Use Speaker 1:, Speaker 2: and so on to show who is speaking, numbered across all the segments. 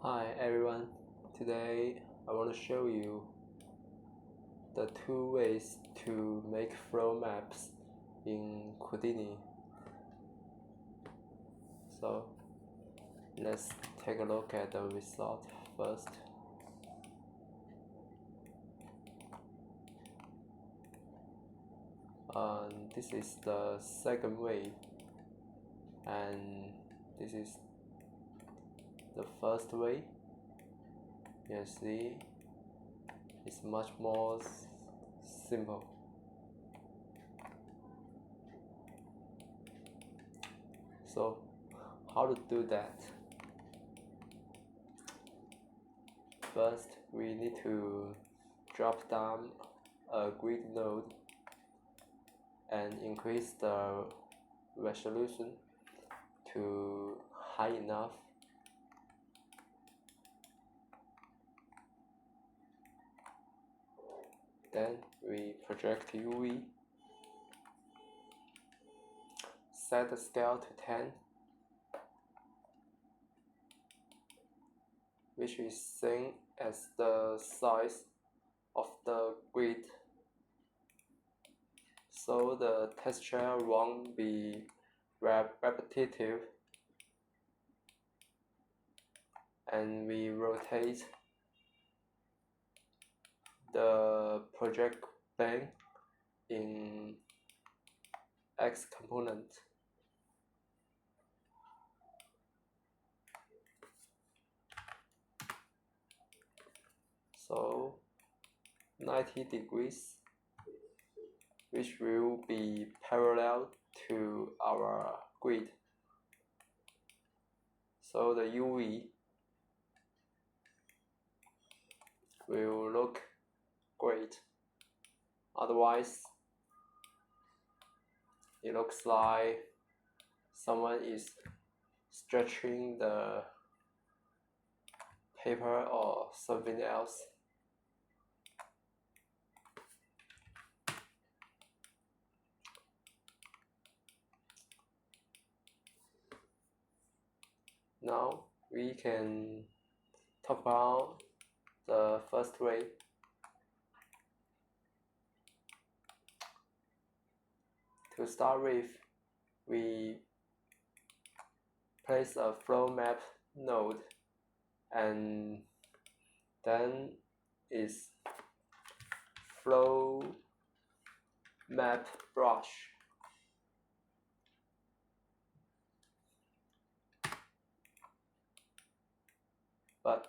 Speaker 1: Hi everyone, today I want to show you the two ways to make flow maps in Houdini. So let's take a look at the result first. This is the second way, and this is the first way. You see, it's much more simple. So how to do that? First, we need to drop down a grid node and increase the resolution to high enough. Then we project UV, set the scale to 10, which is same as the size of the grid, so the texture won't be repetitive, and we rotate the project plane in X component. So 90 degrees, which will be parallel to our grid. So the UV will look great. Otherwise, it looks like someone is stretching the paper or something else. Now we can talk about the first way. To start with, we place a Flowmap node, and then is Flowmap brush. But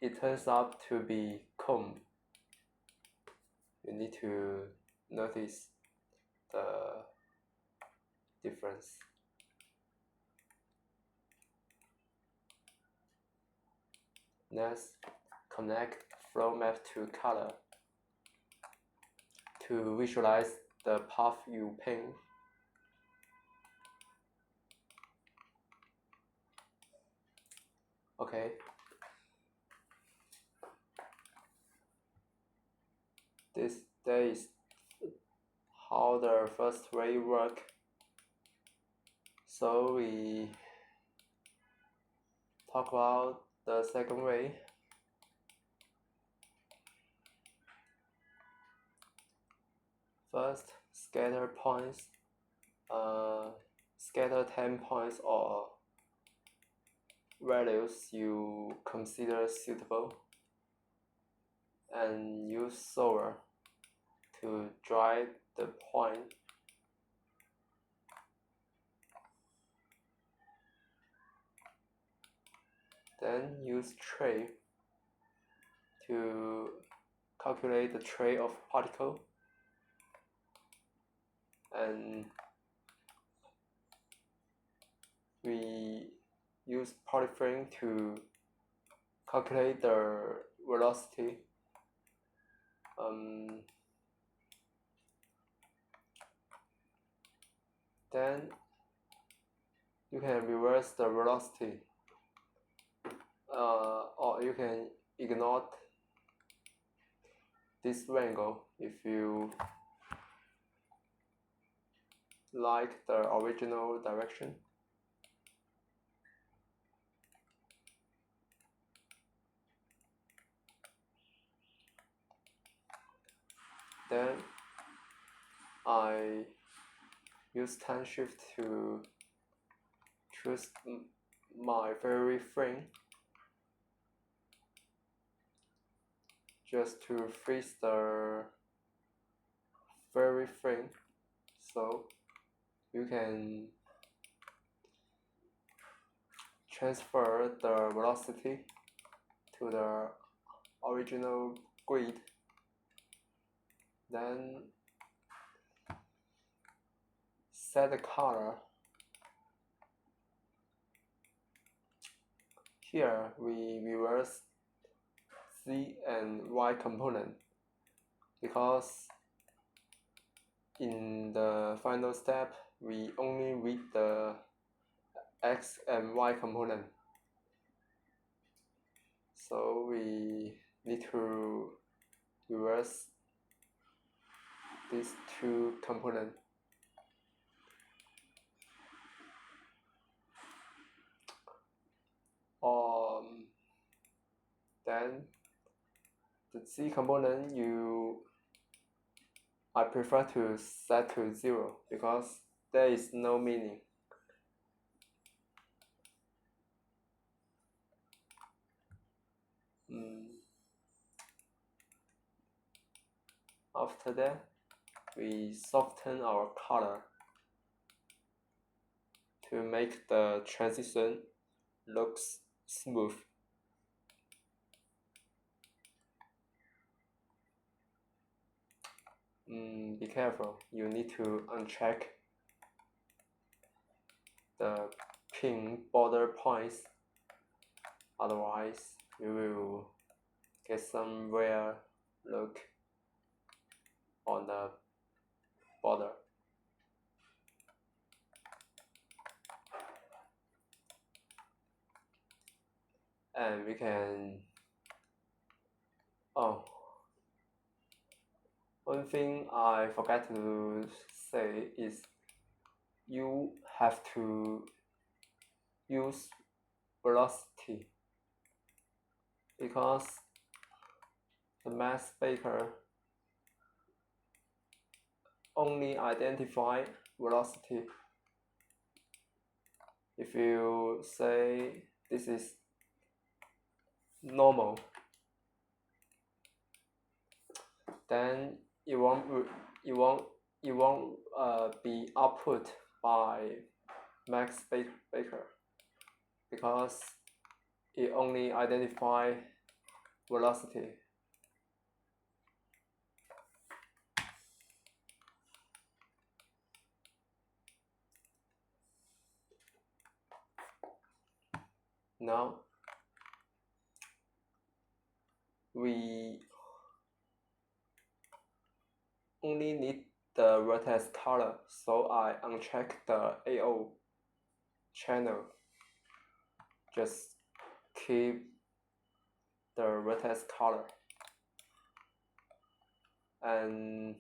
Speaker 1: it turns out to be comb. You need to notice the difference. Next, connect Flowmap to color to visualize the path you paint. Okay. That is how the first way works. So we talk about the second way. First, scatter points. Scatter 10 points or values you consider suitable, and use solver to drive the point. Then use tray to calculate the tray of particle, and we use polyframe to calculate the velocity. Then you can reverse the velocity, or you can ignore this angle if you like the original direction. Then I use time shift to choose my favorite frame just to freeze the favorite frame, so you can transfer the velocity to the original grid. Then set the color. Here we reverse Z and Y component because in the final step we only read the X and Y component, so we need to reverse these two components. Then the Z component I prefer to set to 0 because there is no meaning. After that, we soften our color to make the transition looks smooth. Be careful, you need to uncheck the pink border points, otherwise you will get some weird look on the border. And we can, one thing I forgot to say is you have to use velocity because the mass baker only identify velocity. If you say this is normal, then it won't be output by max baker because it only identify velocity. Now we only need the vertex color, so I uncheck the AO channel. Just keep the vertex color and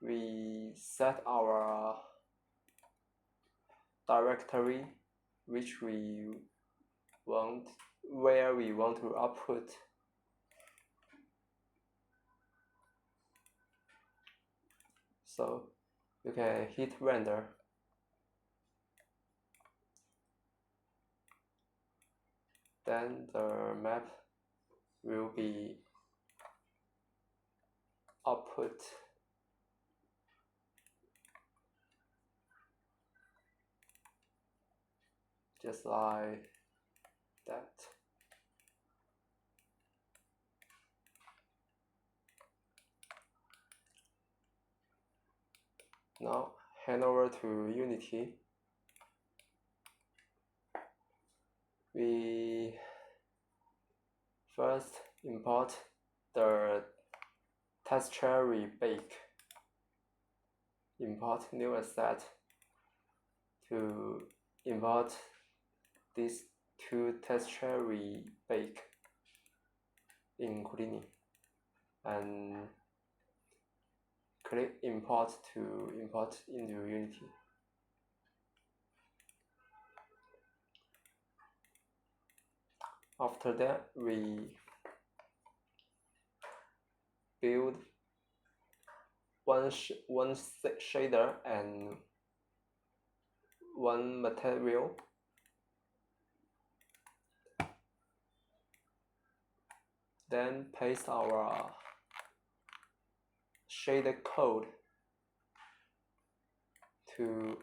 Speaker 1: we set our directory where we want to output. So you can hit render. Then the map will be output. Just like that. Now hand over to Unity. We first import the texture we bake. Import new asset to import these two texture we bake in Houdini, and click import to import into Unity. After that, we build one shader and one material. Then paste our shader code to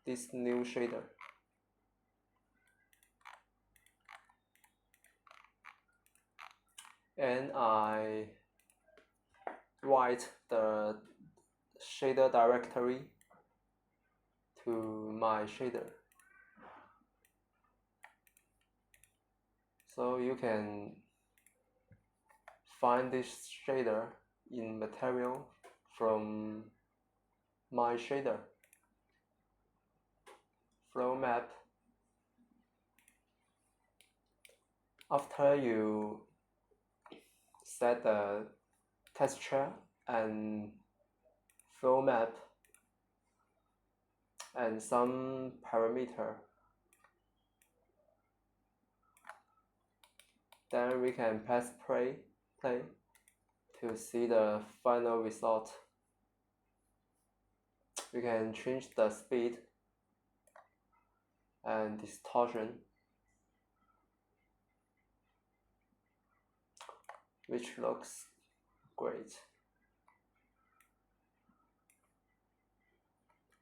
Speaker 1: this new shader. And I write the shader directory to my shader. So you can find this shader in material from my shader. Flowmap. After you set the texture and Flowmap and some parameter, then we can press play to see the final result. We can change the speed and distortion, which looks great.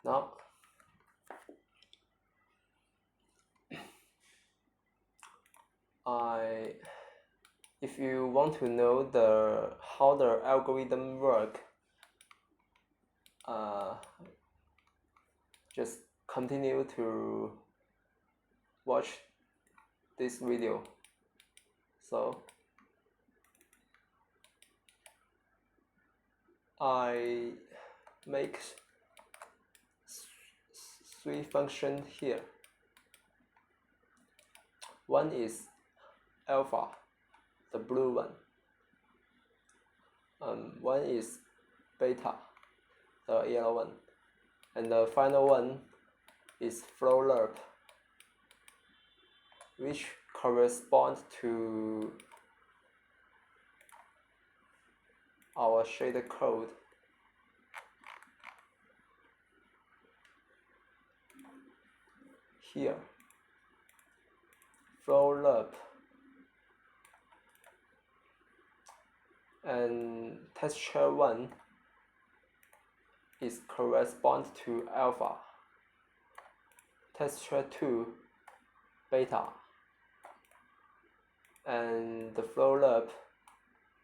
Speaker 1: Now, if you want to know how the algorithm work, just continue to watch this video. So I make three functions here. One is alpha, the blue one. One is beta, the yellow one. And the final one is Flowmap, which corresponds to our shader code. Here, Flowmap and texture 1 is correspond to alpha, texture 2 beta, and the Flowmap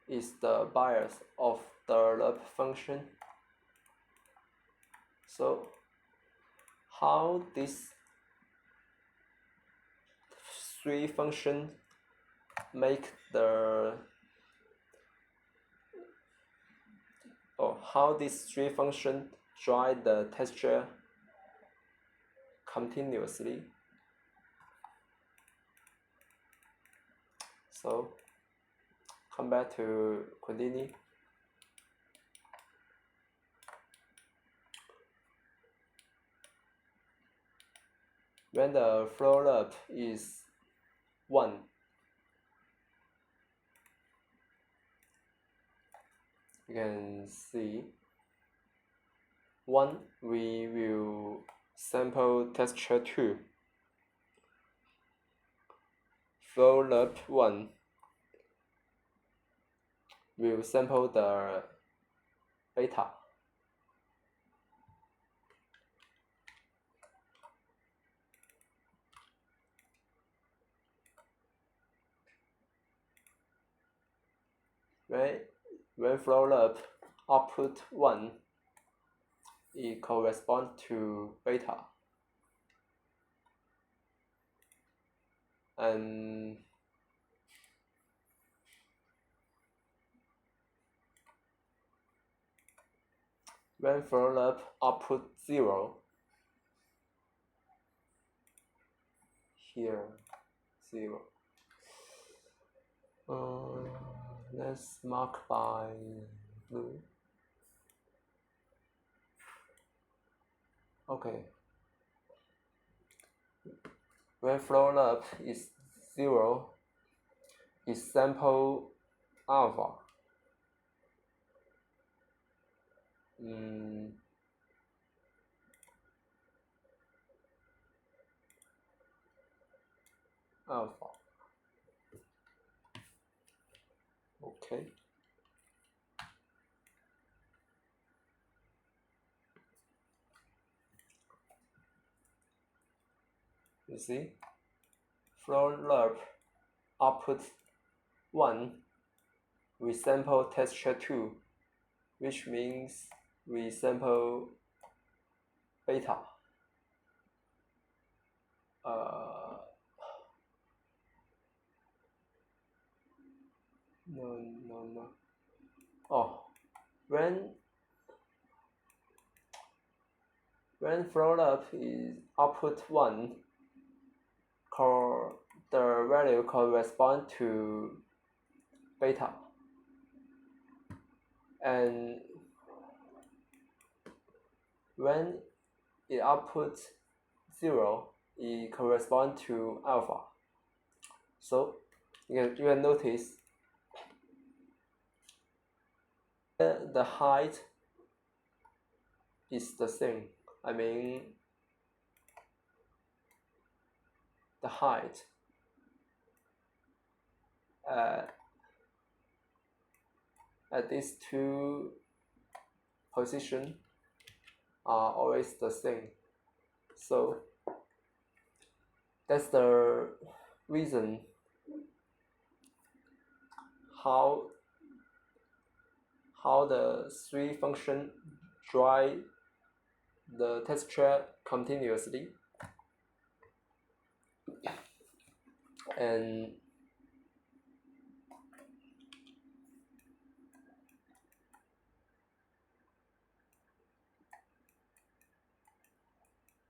Speaker 1: is the bias of the loop function. So how these three functions make how these three functions drive the texture continuously. So come back to Houdini. When the Flowmap is 1, you can see 1, we will sample texture 2. Flowmap 1 will sample the beta. When Flowmap output 1, it corresponds to beta. And when Flowmap output 0, here 0. Let's mark by blue. Okay. When Flowmap is 0, it sample alpha. Alpha. Okay. You see, Flowmap output 1, we sample texture 2, which means we sample beta. No. Oh, when Flowmap is output 1, the value correspond to beta, and when it outputs 0, it corresponds to alpha. So you can notice the height is the same. I mean, the height at these two positions are always the same. So that's the reason how the three functions drive the texture continuously, and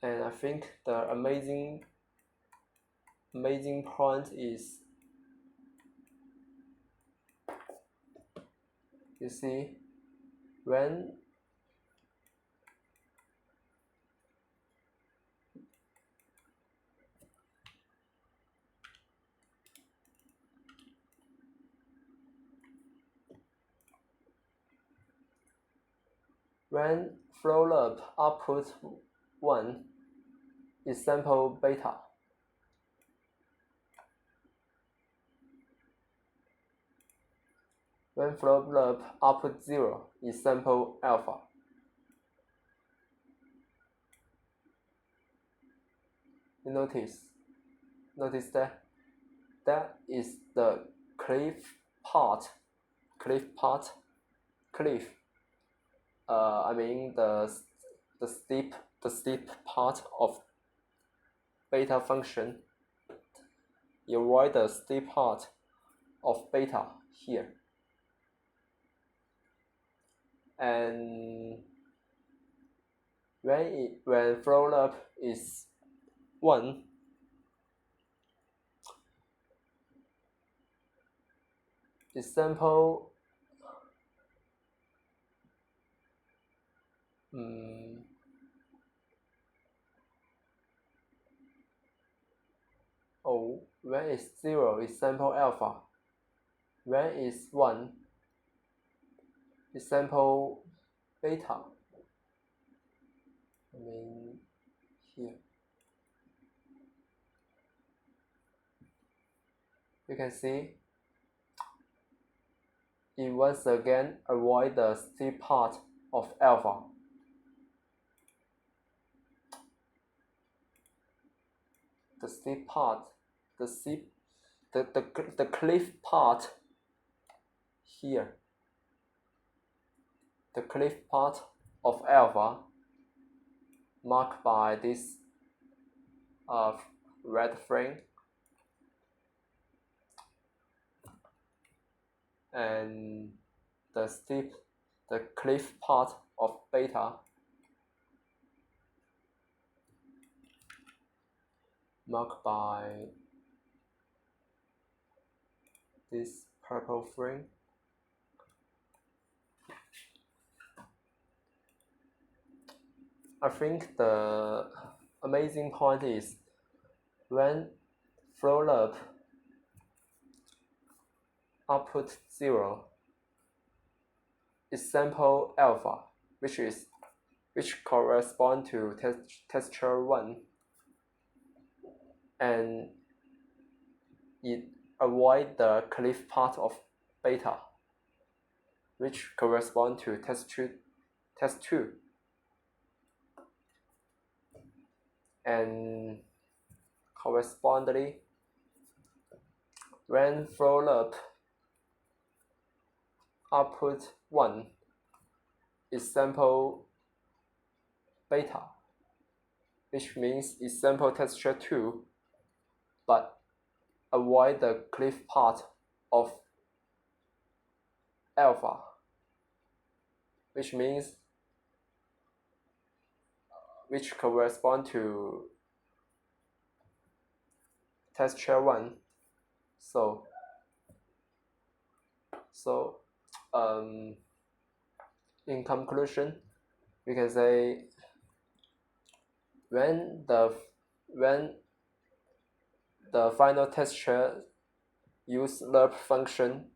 Speaker 1: I think the amazing point is, you see, when Flowmap output 1 is sample beta. When Flowmap output 0 is sample alpha. You notice that is the cliff part. I mean the steep part of beta function. You write the steep part of beta here, and when Flowmap is 1, the sample when it's 0 is sample alpha. When it's 1 is sample beta. I mean here. You can see it once again avoid the steep part of alpha. The steep part, the cliff part here. The cliff part of alpha marked by this red frame, and the cliff part of beta marked by this purple frame. I think the amazing point is when Flowmap output 0 is sample alpha, which correspond to texture 1, and it avoid the cliff part of beta, which correspond to test 2. And correspondingly, when Flowmap output 1 is sample beta, which means it sample texture 2, but avoid the cliff part of alpha, which means which correspond to texture 1. So in conclusion, we can say when the final texture use lerp function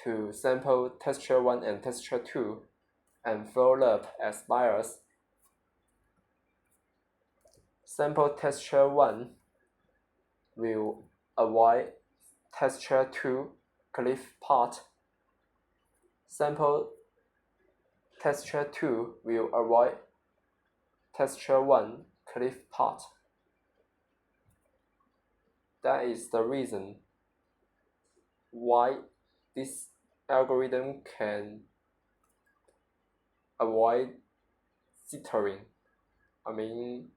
Speaker 1: to sample texture 1 and texture 2 and Flowmap as bias, sample texture 1 will avoid texture 2 cliff part. Sample texture 2 will avoid texture 1 cliff part. That is the reason why this algorithm can avoid jittering. I mean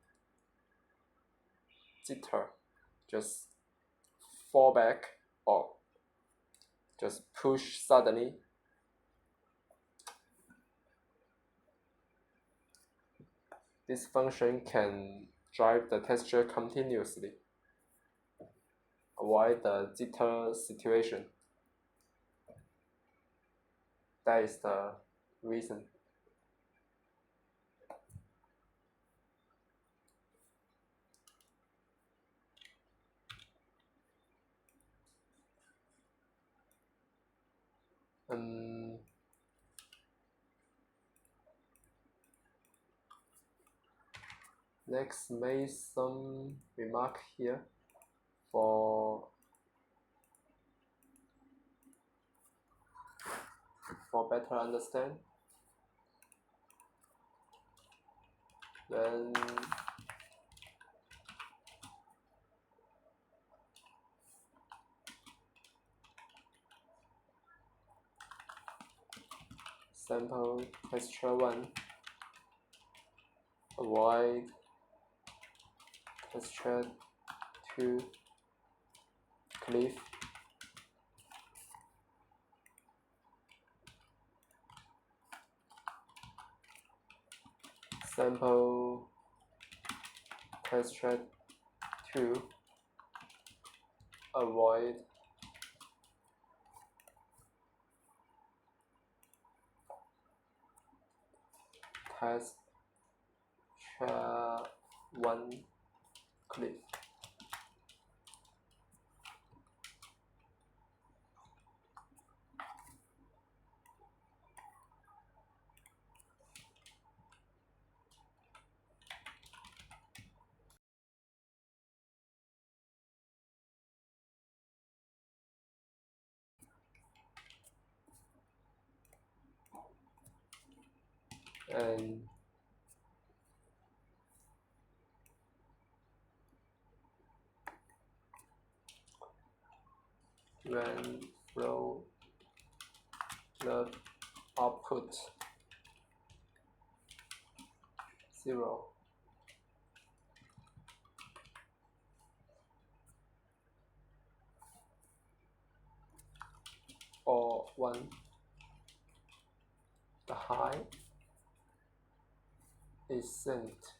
Speaker 1: jitter, just fall back or just push suddenly. This function can drive the texture continuously, avoid the jitter situation. That is the reason. Next, make some remark here for better understand. Then sample texture 1, avoid texture 2 cliff, sample texture 2, avoid texture 1 cliff. And when Flowmap output 0 or 1, the high is synced.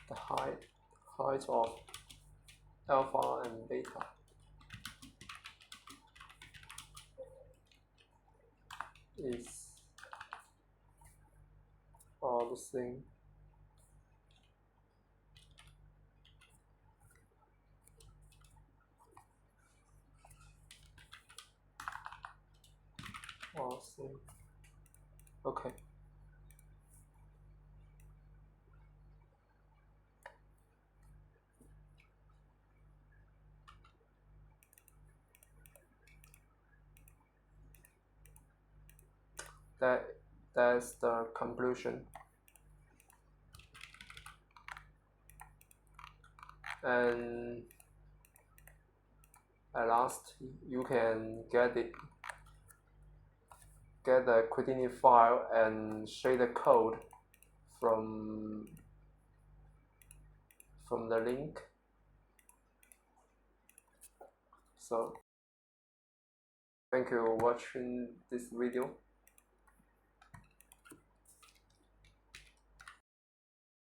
Speaker 1: The height of alpha and beta is all the same. pausing. Okay. That's the conclusion. And at last, you can get the Houdini file and share the code from the link. So thank you for watching this video.